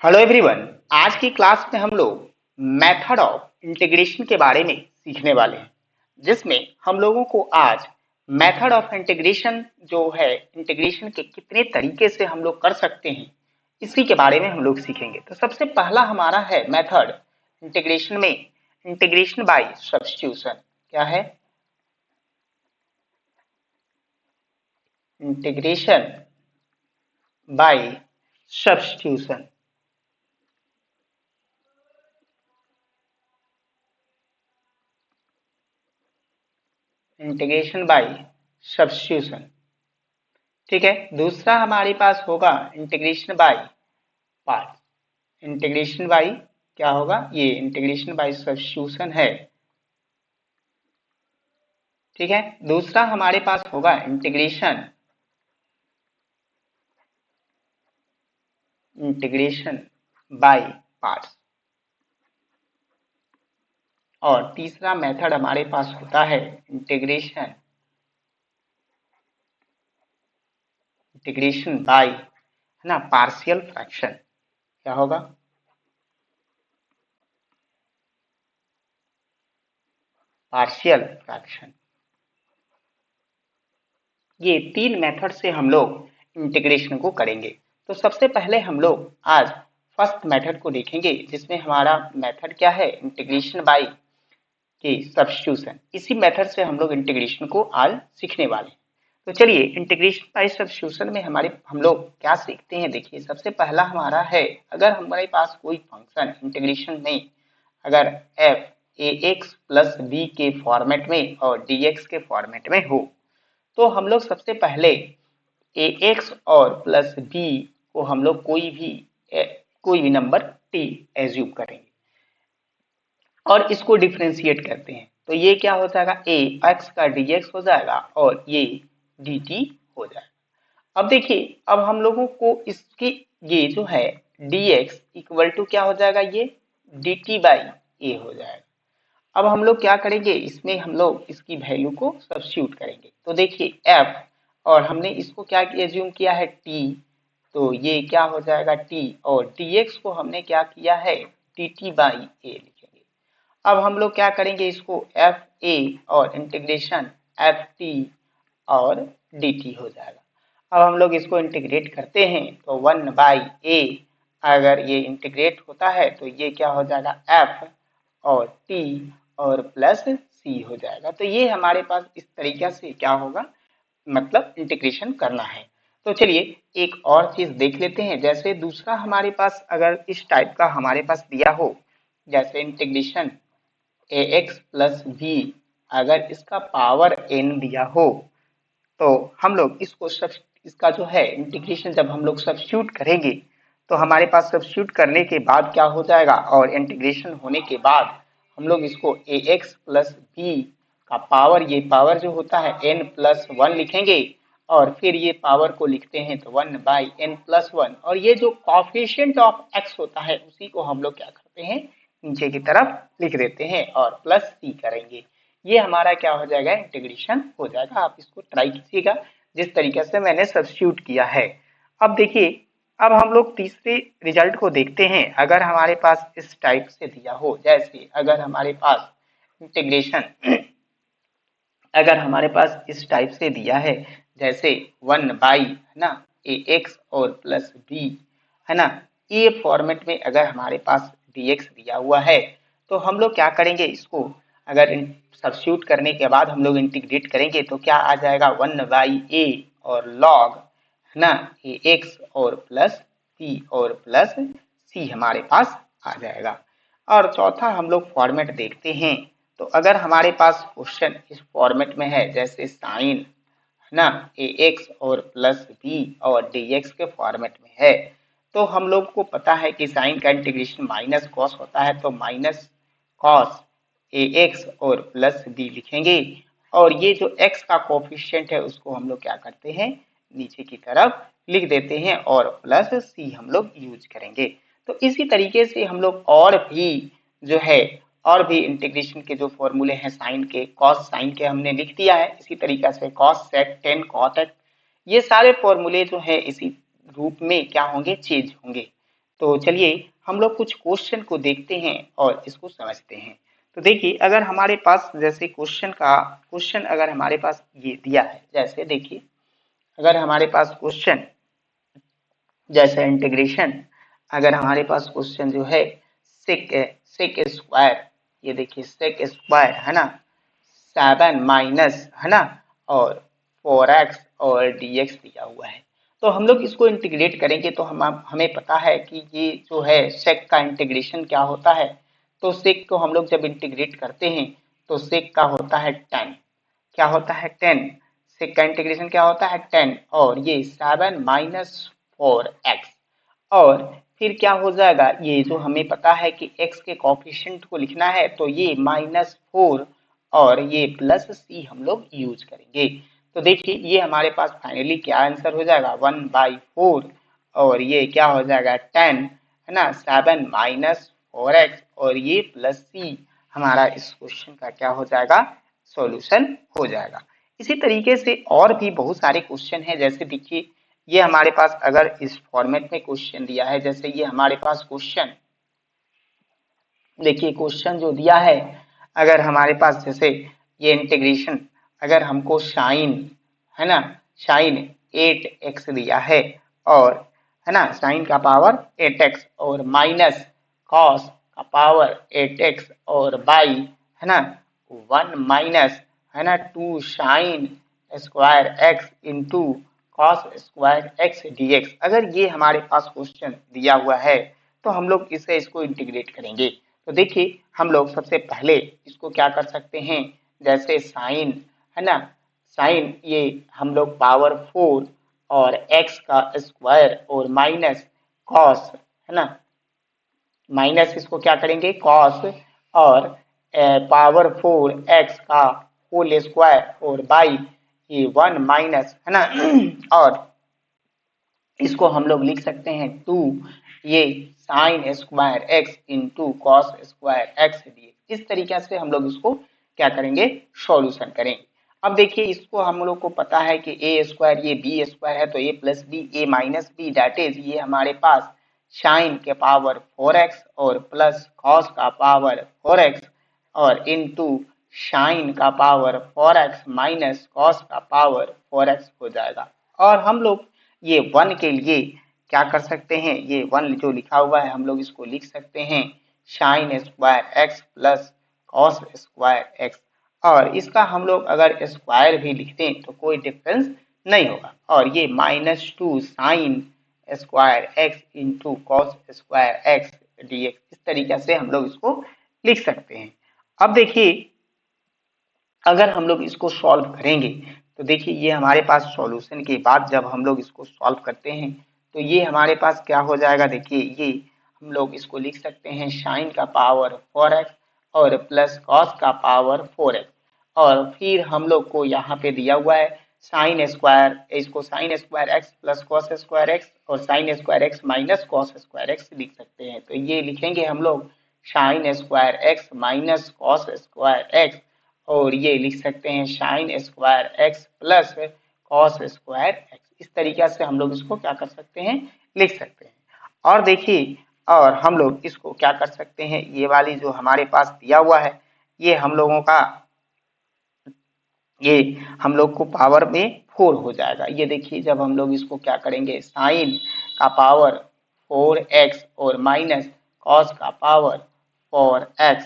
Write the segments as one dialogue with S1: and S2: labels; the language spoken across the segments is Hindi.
S1: Hello everyone. आज की क्लास में हम लोग मेथड ऑफ इंटीग्रेशन के बारे में सीखने वाले हैं, जिसमें हम लोगों को आज मेथड ऑफ इंटीग्रेशन जो है, इंटीग्रेशन के कितने तरीके से हम लोग कर सकते हैं, इसी के बारे में हम लोग सीखेंगे। तो सबसे पहला हमारा है मेथड इंटीग्रेशन में इंटीग्रेशन बाय सब्स्टिट्यूशन। क्या है? Integration by substitution. Integration by substitution. ठीक है। दूसरा हमारे पास होगा integration by part. Integration by क्या होगा? ये इंटीग्रेशन बाय सब्स्टिट्यूशन है। ठीक है। दूसरा हमारे पास होगा इंटीग्रेशन बाय पार्ट्स। और तीसरा मेथड हमारे पास होता है इंटीग्रेशन बाय, है ना, पार्शियल फ्रैक्शन। क्या होगा? Partial fraction. ये तीन मेथड से हम लोग इंटीग्रेशन को करेंगे। तो सबसे पहले हम लोग आज फर्स्ट मेथड को देखेंगे, जिसमें हमारा मेथड क्या है? इंटीग्रेशन बाय के सब्स्टिट्यूशन। इसी मेथड से हम लोग इंटीग्रेशन को आज सीखने वाले हैं। तो चलिए, इंटीग्रेशन बाय सब्स्टिट्यूशन में हम लोग क्या सीखते हैं। देखिए, सबसे पहला हमारा है, अगर हमारे पास कोई फंक्शन इंटीग्रेशन में अगर f ए एक्स प्लस बी के फॉर्मेट में और dx के फॉर्मेट में हो, तो हम लोग सबसे पहले ए एक्स और प्लस बी को हम लोग कोई भी नंबर t एज्यूम करेंगे और इसको डिफ्रेंशिएट करते हैं। तो ये क्या हो जाएगा? ए एक्स का dx हो जाएगा और ये dt हो जाएगा। अब देखिए, अब हम लोगों को इसकी ये जो है dx इक्वल टू क्या हो जाएगा? ये dt बाई ए हो जाएगा। अब हम लोग क्या करेंगे? इसमें हम लोग इसकी वैल्यू को सब्स्टिट्यूट करेंगे। तो देखिए f, और हमने इसको क्या एज्यूम किया है? t। तो ये क्या हो जाएगा? t, और dx को हमने क्या किया है? dt बाई ए लिखेंगे। अब हम लोग क्या करेंगे? इसको एफ ए और इंटीग्रेशन एफ टी और डी टी हो जाएगा। अब हम लोग इसको इंटीग्रेट करते हैं तो 1 बाई ए, अगर ये इंटीग्रेट होता है तो ये क्या हो जाएगा? एफ और टी और प्लस सी हो जाएगा। तो ये हमारे पास इस तरीके से क्या होगा, मतलब इंटीग्रेशन करना है। तो चलिए एक और चीज देख लेते हैं। जैसे दूसरा हमारे पास अगर इस टाइप का हमारे पास दिया हो, जैसे इंटीग्रेशन ए एक्स प्लस बी, अगर इसका पावर n दिया हो, तो हम लोग इसका जो है इंटीग्रेशन जब हम लोग सब्स्टिट्यूट करेंगे, तो हमारे पास सब्स्टिट्यूट करने के बाद क्या हो जाएगा, और इंटीग्रेशन होने के बाद हम लोग इसको ए एक्स प्लस बी का पावर, ये पावर जो होता है n प्लस वन लिखेंगे, और फिर ये पावर को लिखते हैं तो 1 बाई n प्लस वन, और ये जो कॉफिशिएंट ऑफ x होता है उसी को हम लोग क्या करते हैं? नीचे की तरफ लिख देते हैं और प्लस सी करेंगे। ये हमारा क्या हो जाएगा? इंटीग्रेशन हो जाएगा। आप इसको ट्राई कीजिएगा जिस तरीके से मैंने सब्स्टिट्यूट किया है। अब देखिए, अब हम लोग तीसरे रिजल्ट को देखते हैं। अगर हमारे पास इस टाइप से दिया हो, जैसे अगर हमारे पास इंटीग्रेशन अगर हमारे पास इस टाइप से दिया है, जैसे 1 बाई, है ना, ए एक्स और प्लस बी, है ना, ये फॉर्मेट में अगर हमारे पास dx दिया हुआ है, तो हम लोग क्या करेंगे? इसको अगर सब्स्टिट्यूट करने के बाद हम लोग इंटीग्रेट करेंगे तो क्या आ जाएगा? 1 बाई ए और लॉग, है ना, ए एक्स और प्लस बी और प्लस सी हमारे पास आ जाएगा। और चौथा हम लोग फॉर्मेट देखते हैं। तो अगर हमारे पास क्वेश्चन इस फॉर्मेट में है, जैसे साइन, है ना, ए एक्स और प्लस बी और डी एक्स के फॉर्मेट में है, तो हम लोग को पता है कि साइन का इंटीग्रेशन माइनस कॉस होता है, तो माइनस कॉस ए एक्स और प्लस बी लिखेंगे, और ये जो x का कोफिशिएंट है उसको हम लोग क्या करते हैं? नीचे की तरफ लिख देते हैं और प्लस सी हम लोग यूज करेंगे। तो इसी तरीके से हम लोग और भी जो है, और भी इंटीग्रेशन के जो फॉर्मूले हैं साइन के, कॉस साइन के हमने लिख दिया है। इसी तरीके से कॉस सेक टेन कॉट, ये सारे फॉर्मूले जो है इसी रूप में क्या होंगे? चेंज होंगे। तो चलिए हम लोग कुछ क्वेश्चन को देखते हैं और इसको समझते हैं। तो देखिए अगर हमारे पास जैसे क्वेश्चन अगर हमारे पास ये दिया है, जैसे देखिए अगर हमारे पास क्वेश्चन जैसे इंटीग्रेशन, अगर हमारे पास क्वेश्चन जो है सेक सेक स्क्वायर, ये देखिए सेक स्क्वायर है ना 7 माइनस है ना और 4x और dx दिया हुआ है। तो हम लोग इसको इंटीग्रेट करेंगे तो हमें पता है कि ये जो है सेक का इंटीग्रेशन क्या होता है। तो सेक को हम लोग जब इंटीग्रेट करते हैं तो सेक का होता है 10, क्या होता है 10, सेक का इंटीग्रेशन क्या होता है 10 और ये 7 माइनस 4x और फिर क्या हो जाएगा, ये जो हमें पता है कि x के कोफिशिएंट को लिखना है तो ये -4 और ये +c हम लोग यूज करेंगे। तो देखिए ये हमारे पास फाइनली क्या आंसर हो जाएगा 1/4 और ये क्या हो जाएगा 10 है ना 7 माइनस 4x और ये +c हमारा इस क्वेश्चन का क्या हो जाएगा सॉल्यूशन हो जाएगा। इसी तरीके से और भी बहुत सारे क्वेश्चन हैं, जैसे देखिए ये हमारे पास अगर इस फॉर्मेट में क्वेश्चन दिया है, जैसे ये हमारे पास क्वेश्चन देखिए क्वेश्चन जो दिया है अगर हमारे पास जैसे ये इंटीग्रेशन अगर हमको साइन है ना साइन 8x दिया है और है ना साइन का पावर 8x और माइनस कॉस का पावर 8x और बाई है ना 1 माइनस है ना 2 sign square x into cos square x dx, अगर ये हमारे पास क्वेश्चन दिया हुआ है तो हम लोग इसको इंटीग्रेट करेंगे। तो देखिए हम लोग सबसे पहले इसको क्या कर सकते हैं, जैसे साइन है ना साइन ये हम लोग पावर 4 और x का स्क्वायर और माइनस कॉस है ना माइनस इसको क्या करेंगे कॉस और पावर 4 x का होल स्क्वायर और बाई ये 1 माइनस है ना और इसको हम लोग लिख सकते हैं 2 ये sign square x into cos square x D, इस तरीके से हम लोग इसको क्या करेंगे सॉल्यूशन करेंगे। अब देखिए इसको हम लोग को पता है कि ए स्क्वायर ये बी स्क्वायर है तो A plus B A minus B that is ये हमारे पास साइन के पावर 4x और प्लस कॉस का पावर 4x और इनटू साइन का पावर 4x माइनस कॉस का पावर 4x हो जाएगा। और हम लोग ये 1 के लिए क्या कर सकते हैं, ये 1 जो लिखा हुआ है हम लोग इसको लिख सकते हैं sine square x plus cos square x और इसका हम लोग अगर स्क्वायर भी लिखते हैं तो कोई डिफरेंस नहीं होगा और ये -2 sign square x into cos square x dx, इस तरीके से हम लोग इसको लिख सकते हैं। अब देखिए अगर हम लोग इसको सॉल्व करेंगे तो देखिए ये हमारे पास सॉल्यूशन के बाद जब हम लोग इसको सॉल्व करते हैं तो ये हमारे पास क्या हो जाएगा, देखिए ये हम लोग इसको लिख सकते हैं साइन का पावर 4x और प्लस कॉस का पावर 4x और फिर हम लोग को यहाँ पे दिया हुआ है साइन स्क्वायर, इसको sine square x plus cos square x और sine square x minus cos square x लिख सकते हैं। तो ये लिखेंगे हम लोग sine square x minus cos square x और ये लिख सकते हैं sine square x plus cos square x, इस तरीके से हम लोग इसको क्या कर सकते हैं लिख सकते हैं। और देखिए और हम लोग इसको क्या कर सकते हैं, ये वाली जो हमारे पास दिया हुआ है ये हम लोगों का ये हम लोग को पावर में 4 हो जाएगा। ये देखिए जब हम लोग इसको क्या करेंगे साइन का पावर 4x और माइनस कॉस का पावर 4x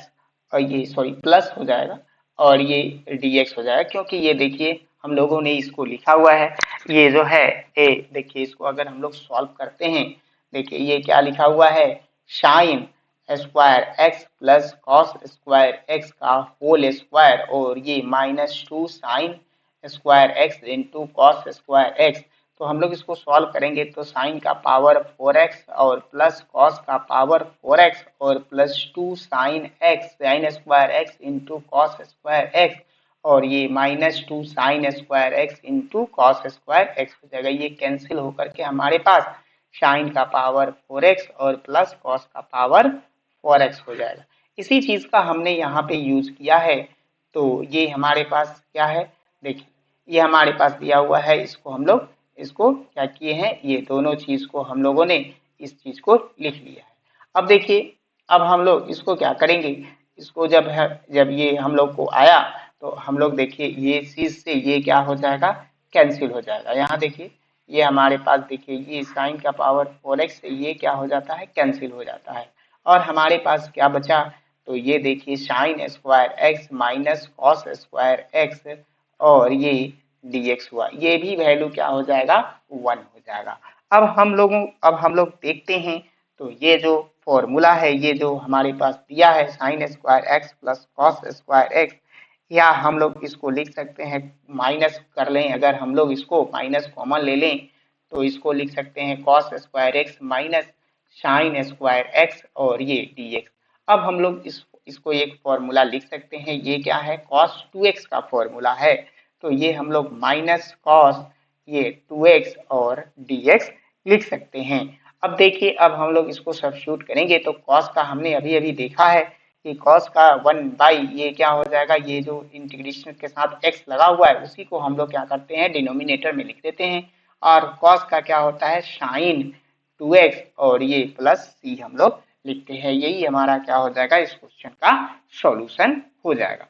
S1: और ये सॉरी प्लस हो जाएगा और ये dx हो जाएगा, क्योंकि ये देखिए हम लोगों ने इसको लिखा हुआ है ये जो है ए, देखिए इसको अगर हम लोग सॉल्व करते हैं देखिए ये क्या लिखा हुआ है sine square x plus cos square x का होल स्क्वायर और ये -2 sign square x into cos square x. तो हम लोग इसको सॉल्व करेंगे तो साइन का पावर 4x और प्लस कॉस का पावर 4x और plus 2 sine x sign square x into cos square x और ये -2 sign square x into cos square x हो जाएगा। ये कैंसिल होकर के हमारे पास साइन का पावर 4x और प्लस कॉस का पावर 4x हो जाएगा। इसी चीज का हमने यहाँ पे यूज किया है। तो ये हमारे पास क्या है, देखिए ये हमारे पास दिया हुआ है, इसको हम लोग इसको क्या किए हैं, ये दोनों चीज को हम लोगों ने इस चीज को लिख लिया है। अब देखिए, अब हम लोग इसको क्या करेंगे, इसको जब ये हम लोग को आया तो हम लोग देखिए ये चीज से ये क्या हो जाएगा, कैंसिल हो जाएगा। यहाँ देखिए ये हमारे पास देखिए ये साइन का पावर 4x से ये क्या हो जाता है, कैंसिल हो जाता है। और हमारे पास क्या बचा, तो ये देखिए sign square x minus cos square x और ये dx हुआ, ये भी वैल्यू क्या हो जाएगा, 1 हो जाएगा। अब हम लोग देखते हैं, तो ये जो फॉर्मूला है, ये जो हमारे पास दिया है sine square x plus cos square x, या हम लोग इसको लिख सकते हैं, माइनस कर लें, अगर हम लोग इसको माइनस कॉमन ले लें तो इसको लिख सकते हैं cos square x minus sign square x और ये dx। अब हम लोग इसको एक फॉर्मूला लिख सकते हैं, ये क्या है, कॉस 2x का फॉर्मूला है। तो ये हम लोग माइनस कॉस ये 2x और dx लिख सकते हैं। अब देखिए, अब हम लोग इसको सब्स्टिट्यूट करेंगे तो कॉस का हमने अभी अभी देखा है कि कॉस का 1 बाई ये क्या हो जाएगा, ये जो इंटीग्रेशन के साथ x लगा हुआ है उसी को हम लोग क्या करते हैं, डिनोमिनेटर में लिख देते हैं। और कॉस का क्या होता है, साइन 2x और ये प्लस c हम लोग लिखते हैं। यही हमारा क्या हो जाएगा, इस क्वेश्चन का सॉल्यूशन हो जाएगा।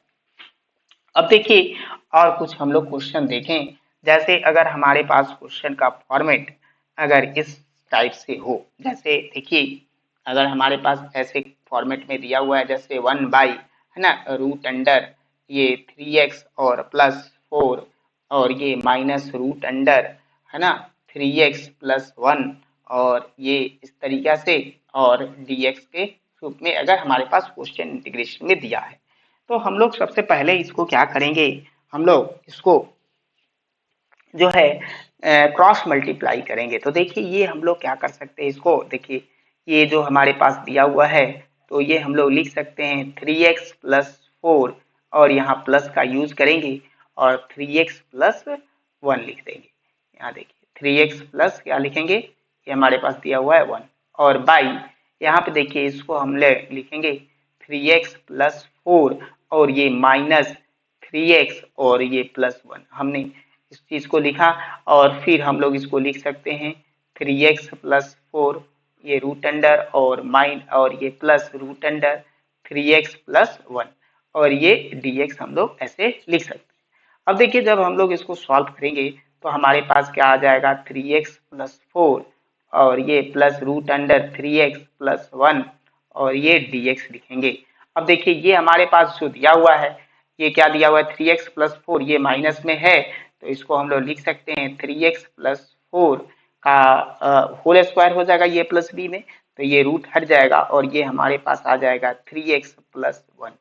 S1: अब देखिए और कुछ हम लोग क्वेश्चन देखें, जैसे अगर हमारे पास क्वेश्चन का फॉर्मेट अगर इस टाइप से हो, जैसे देखिए अगर हमारे पास ऐसे फॉर्मेट में दिया हुआ है जैसे 1 बाई है ना रूट अंडर ये 3x और प्लस 4 और ये माइनस रूट अंडर है ना 3x प्लस 1 और ये इस तरीका से और dx के रूप में अगर हमारे पास क्वेश्चन इंटीग्रेशन में दिया है, तो हम लोग सबसे पहले इसको क्या करेंगे, हम लोग इसको जो है क्रॉस मल्टीप्लाई करेंगे। तो देखिए ये हम लोग क्या कर सकते हैं, इसको देखिए ये जो हमारे पास दिया हुआ है तो ये हम लोग लिख सकते हैं 3x प्लस 4 और यहाँ प्लस का यूज करेंगे और 3x प्लस 1 लिख देंगे। यहाँ देखिए 3x प्लस क्या लिखेंगे, ये हमारे पास दिया हुआ है 1 और बाई यहाँ पे देखिए इसको हम लिखेंगे 3x प्लस 4 और ये माइनस 3x और ये प्लस 1, हमने इस चीज को लिखा। और फिर हम लोग इसको लिख सकते हैं 3x प्लस 4 ये रूट अंडर और ये plus root under 3x plus 1 और ये dx हम लोग ऐसे लिख सकते हैं। अब देखिए जब हम लोग इसको सॉल्व करेंगे तो हमारे पास क्या आ जाएगा, 3x प्लस 4 और ये plus root under 3x plus 1 और ये dx लिखेंगे। अब देखिए ये हमारे पास जो दिया हुआ है, ये क्या दिया हुआ है 3x प्लस 4 ये माइनस में है तो इसको हम लोग लिख सकते हैं 3x प्लस 4 का होल स्क्वायर हो जाएगा ये प्लस b में, तो ये रूट हट जाएगा और ये हमारे पास आ जाएगा 3x प्लस 1।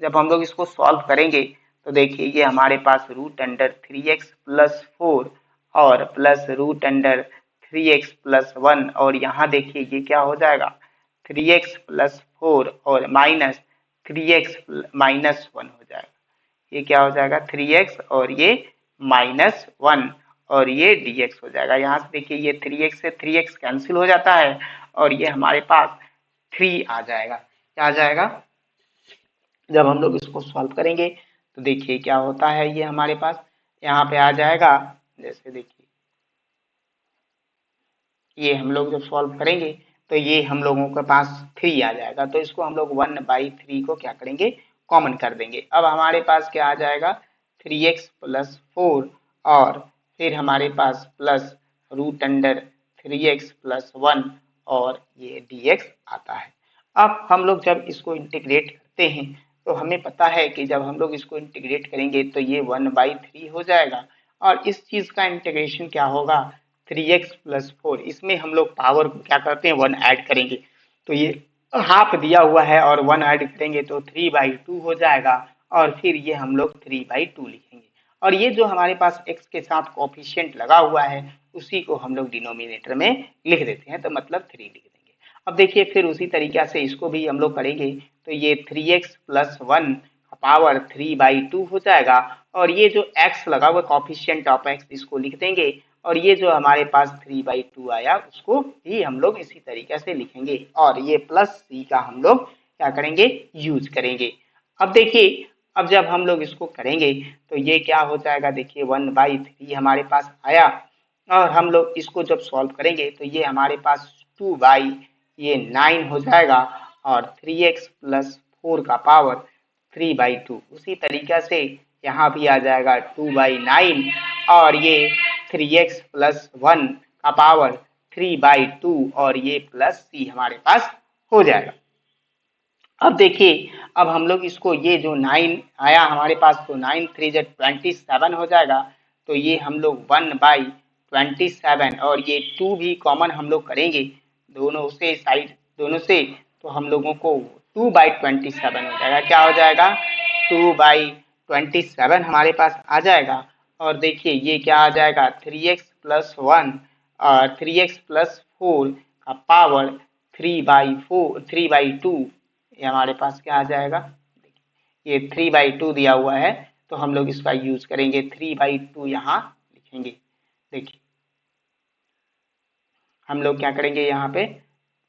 S1: जब हम लोग इसको सॉल्व करेंगे तो देखिए ये हमारे पास रूट अंडर 3x प्लस 4 और plus root under 3x plus 1 और यहाँ देखिए ये क्या हो जाएगा 3x प्लस 4 और माइनस 3x माइनस 1 हो जाएगा। ये क्या हो जाएगा 3x और ये माइनस 1 और ये dx हो जाएगा। यहाँ से देखिए ये 3x से 3x कैंसिल हो जाता है और ये हमारे पास 3 आ जाएगा। क्या आ जाएगा, जब हम लोग इसको सॉल्व करेंगे तो देखिए क्या होता है, ये हमारे पास यहाँ पे आ जाएगा, जैसे देखिए ये हम लोग जब सॉल्व करेंगे तो ये हम लोगों के पास 3 आ जाएगा, तो इसको हम लोग 1/3 को क्या करेंगे, कॉमन कर देंगे। अब हमारे पास क्या आ जाएगा 3x प्लस 4 और फिर हमारे पास plus root under 3x plus 1 और ये dx आता है। अब हम लोग जब इसको इंटीग्रेट करते हैं तो हमें पता है कि जब हम लोग इसको इंटीग्रेट करेंगे तो ये 1/3 हो जाएगा और इस चीज का इंटीग्रेशन क्या होगा 3x प्लस 4, इसमें हम लोग पावर को क्या करते हैं 1 ऐड करेंगे, तो ये हाफ दिया हुआ है और 1 ऐड करेंगे तो 3/2 हो जाएगा और फिर ये हम लोग 3/2 लिखेंगे और ये जो हमारे पास x के साथ कोफिशिएंट लगा हुआ है उसी को हम लोग डिनोमिनेटर में लिख देते हैं, तो मतलब 3 लिख देंगे। अब देखिए फिर उसी तरीका से इसको भी हम लोग करेंगे तो ये 3x प्लस 1 पावर 3/2 हो जाएगा और ये जो x लगा हुआ कोफिशिएंट ऑफ x इसको लिख देंगे और ये जो हमारे पास 3/2 आया उसको भी हम लोग इसी तरीके से लिखेंगे और ये प्लस c का हम लोग क्या करेंगे, यूज करेंगे। अब देखिए अब जब हम लोग इसको करेंगे तो ये क्या हो जाएगा, देखिए 1/3 हमारे पास आया और हम लोग इसको जब सॉल्व करेंगे तो ये हमारे पास 2 बाई ये 9 हो जाएगा और 3x प्लस 4 का पावर 3/2। उसी तरीक़ा से यहाँ भी आ जाएगा 2/9 और ये 3x प्लस 1 का पावर 3/2 और ये प्लस c हमारे पास हो जाएगा। अब देखिए, अब हम लोग इसको ये जो 9 आया हमारे पास तो 9 3 जा 27 हो जाएगा। तो ये हम लोग 1/27 और ये 2 भी कॉमन हम लोग करेंगे दोनों से साइड दोनों से, तो हम लोगों को 2/27 हो जाएगा। क्या हो जाएगा? 2/27 हमारे पास आ जाएगा। और देखिए ये क्या आ जाएगा 3x प्लस 1 और 3x प्लस 4 का पावर 3/2 ये हमारे पास क्या आ जाएगा? ये 3/2 दिया हुआ है तो हम लोग इसका यूज करेंगे 3/2 यहाँ लिखेंगे। देखिए हम लोग क्या करेंगे यहाँ पे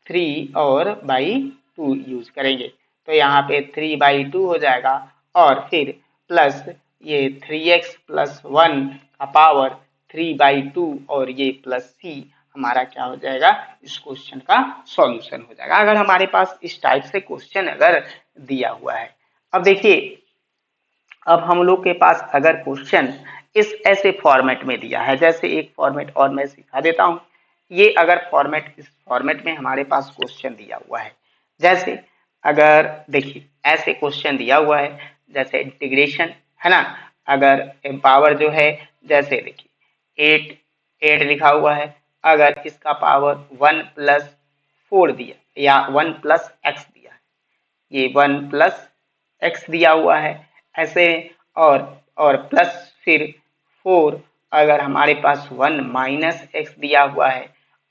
S1: 3 और बाई 2 यूज करेंगे तो यहाँ पे 3/2 हो जाएगा और फिर प्लस ये 3x प्लस 1 का पावर 3/2 और ये प्लस c हमारा क्या हो जाएगा? इस क्वेश्चन का सॉल्यूशन हो जाएगा अगर हमारे पास इस टाइप से क्वेश्चन अगर दिया हुआ है। अब देखिए, अब हम लोग के पास अगर क्वेश्चन इस ऐसे फॉर्मेट में दिया है, जैसे एक फॉर्मेट और मैं सिखा देता हूँ। ये अगर फॉर्मेट इस फॉर्मेट में हमारे पास क्वेश्चन दिया हुआ है, जैसे अगर देखिए ऐसे क्वेश्चन दिया हुआ है जैसे इंटीग्रेशन है ना, अगर पावर जो है जैसे देखिए 8 लिखा हुआ है, अगर इसका पावर 1 प्लस 4 दिया या 1 प्लस एक्स दिया है, ये 1 प्लस एक्स दिया हुआ है ऐसे, और प्लस फिर 4 अगर हमारे पास 1 माइनस एक्स दिया हुआ है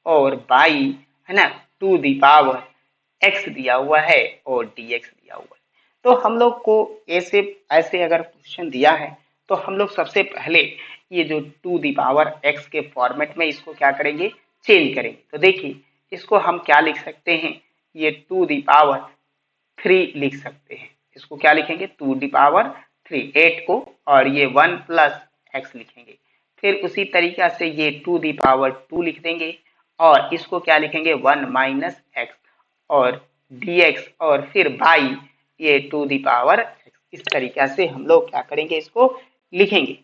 S1: और बाई है ना 2 दी पावर एक्स दिया हुआ है और dx दिया हुआ है। तो हम लोग को ऐसे ऐसे अगर क्वेश्चन दिया है तो हम लोग सबसे पहले ये जो 2 दी पावर x के फॉर्मेट में इसको क्या करेंगे? चेंज करेंगे। तो देखिए इसको हम क्या लिख सकते हैं? ये 2 दी पावर 3 लिख सकते हैं। इसको क्या लिखेंगे? 2 दी पावर 3 8 को और ये 1 प्लस एक्स लिखेंगे। फिर उसी तरीका से ये 2 दी पावर 2 लिख देंगे और इसको क्या लिखेंगे? 1 माइनस एक्स और dx और फिर बाई ये 2 दी पावर x। इस तरीका से हम लोग क्या करेंगे? इसको लिखेंगे।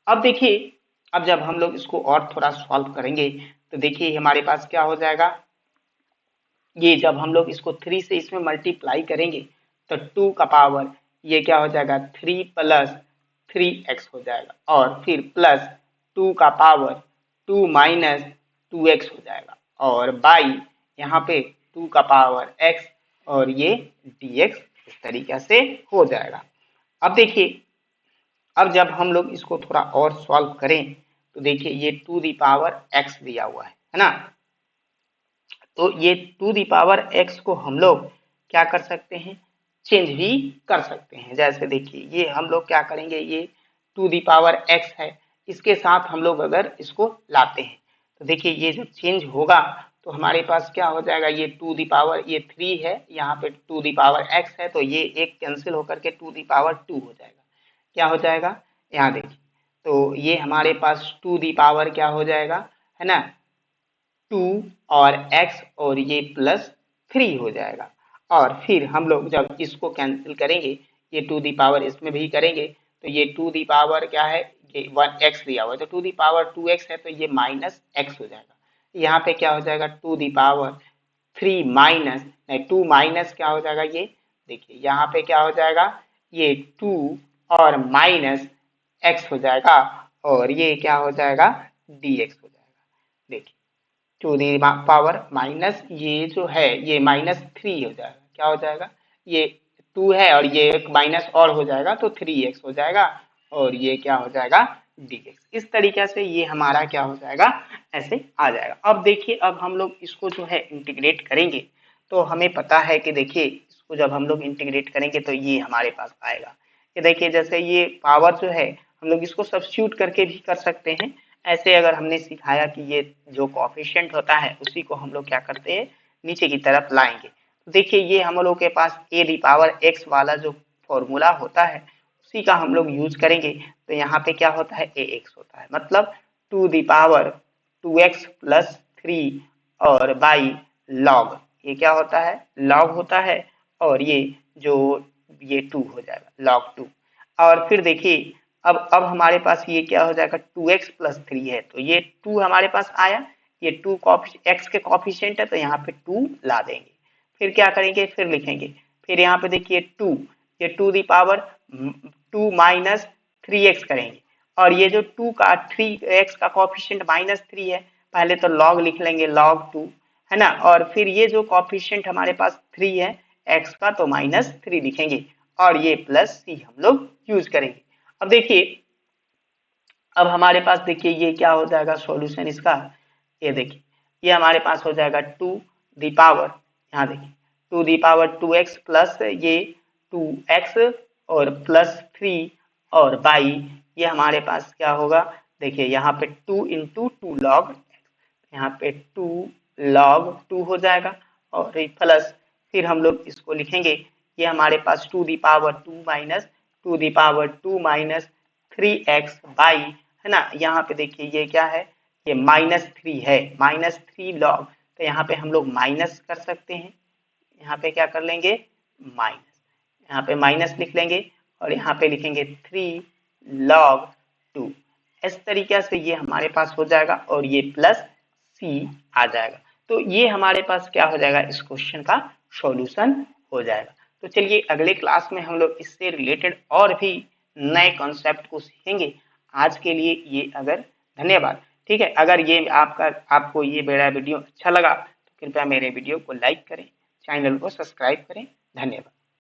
S1: अब देखिए, अब जब हम लोग इसको और थोड़ा सॉल्व करेंगे तो देखिए हमारे पास क्या हो जाएगा? ये जब हम लोग इसको 3 से इसमें मल्टीप्लाई करेंगे तो 2 का पावर ये क्या हो जाएगा? 3 प्लस 3x हो जाएगा और फिर प्लस 2 का पावर 2 माइनस 2x हो जाएगा और बाई यहाँ पे 2 का पावर x और ये dx इस तरीके से हो जाएगा। अब देखिए, अब जब हम लोग इसको थोड़ा और सॉल्व करें तो देखिए ये 2 दी पावर x दिया हुआ है ना, तो ये 2 दी पावर x को हम लोग क्या कर सकते हैं? चेंज भी कर सकते हैं। जैसे देखिए ये हम लोग क्या करेंगे? ये 2 दी पावर x है, इसके साथ हम लोग अगर इसको लाते हैं तो देखिए ये जब चेंज होगा तो हमारे पास क्या हो जाएगा? ये 2 दी पावर ये 3 है, यहाँ पे 2 दी पावर x है तो ये एक कैंसिल होकर के 2 दी पावर 2 हो जाएगा। क्या हो जाएगा? यहाँ देखिए तो ये हमारे पास 2 दी पावर क्या हो जाएगा है ना 2 और x और ये प्लस 3 हो जाएगा। और फिर हम लोग जब इसको कैंसिल करेंगे, ये 2 दी पावर इसमें भी करेंगे तो ये 2 दी पावर क्या है? ये 1x दिया हुआ है तो 2 दी पावर 2x है तो ये माइनस x हो जाएगा। यहाँ पे क्या हो जाएगा? 2 दी पावर 3 माइनस 2 माइनस क्या हो जाएगा? ये देखिए यहाँ पे क्या हो जाएगा? ये 2 और माइनस x हो जाएगा और ये क्या हो जाएगा? dx हो जाएगा। देखिए 2 दी पावर माइनस ये जो है ये -3 हो जाएगा। क्या हो जाएगा? ये 2 है और ये एक माइनस और हो जाएगा तो 3x हो जाएगा और ये क्या हो जाएगा? dx। इस तरीके से ये हमारा क्या हो जाएगा? ऐसे आ जाएगा। अब देखिए, अब हम लोग इसको जो है इंटीग्रेट करेंगे तो हमें पता है कि देखिए इसको जब हम लोग इंटीग्रेट करेंगे तो ये हमारे पास आएगा। ये देखिए जैसे ये पावर जो है हम लोग इसको सब्स्टिट्यूट करके भी कर सकते हैं। ऐसे अगर हमने सिखाया कि ये जो कोएफिशिएंट होता है उसी को हम लोग क्या करते हैं? नीचे की तरफ लाएंगे। तो देखिए ये हम लोग के पास a दी पावर x वाला जो फॉर्मूला होता है उसी का हम लोग यूज करेंगे। तो यहाँ पे क्या होता है? ax होता है, मतलब 2 दी पावर 2x प्लस 3 और बाई लॉग, ये क्या होता है, लॉग होता है, और ये 2 हो जाएगा, लॉग 2। और फिर देखिए अब हमारे पास ये क्या हो जाएगा, 2x प्लस 3 है, तो ये 2 हमारे पास आया, ये 2 एक्स के कॉफिशिएंट है, तो यहाँ पे 2 ला देंगे। फिर क्या करेंगे, फिर लिखेंगे, फिर यहाँ पे देखिए 2, ये 2 दी पावर 2 माइनस 3x करेंगे, और ये जो 2 का 3x का कॉफिशिएंट माइनस 3 है, पहले तो लॉग लिख लेंगे, लॉग 2 है ना, और फिर ये जो कॉफिशिएंट हमारे पास 3 है x का, तो माइनस 3 लिखेंगे, और ये प्लस सी हम लोग यूज करेंगे। अब देखिए, अब हमारे पास देखिए ये क्या हो जाएगा सॉल्यूशन इसका, ये देखिए ये हमारे पास हो जाएगा 2 दी पावर, यहाँ देखिए 2 दी पावर 2x प्लस ये 2x और प्लस 3 और बाई, ये हमारे पास क्या होगा, देखिए यहाँ पे 2 इंटू 2 लॉग, यहाँ पे 2 लॉग 2 हो जाएगा, और प्लस फिर हम लोग इसको लिखेंगे, ये हमारे पास 2 the power 2 minus 2 the power 2 minus 3x by, है ना, यहाँ पे देखिए ये क्या है, ये -3 है, -3 लॉग, तो यहाँ पे हम लोग माइनस कर सकते हैं, यहाँ पे क्या कर लेंगे, माइनस, यहाँ पे माइनस लिख लेंगे, और यहाँ पे लिखेंगे 3 लॉग 2, इस तरीके से ये हमारे पास हो जाएगा, और ये प्लस सी आ जाएगा। तो ये हमारे पास क्या हो जाएगा, इस क्वेश्चन का सॉल्यूशन हो जाएगा। तो चलिए अगले क्लास में हम लोग इससे रिलेटेड और भी नए कॉन्सेप्ट को सीखेंगे। आज के लिए ये अगर धन्यवाद, ठीक है, अगर ये आपको ये मेरा वीडियो अच्छा लगा तो कृपया मेरे वीडियो को लाइक करें, चैनल को सब्सक्राइब करें, धन्यवाद।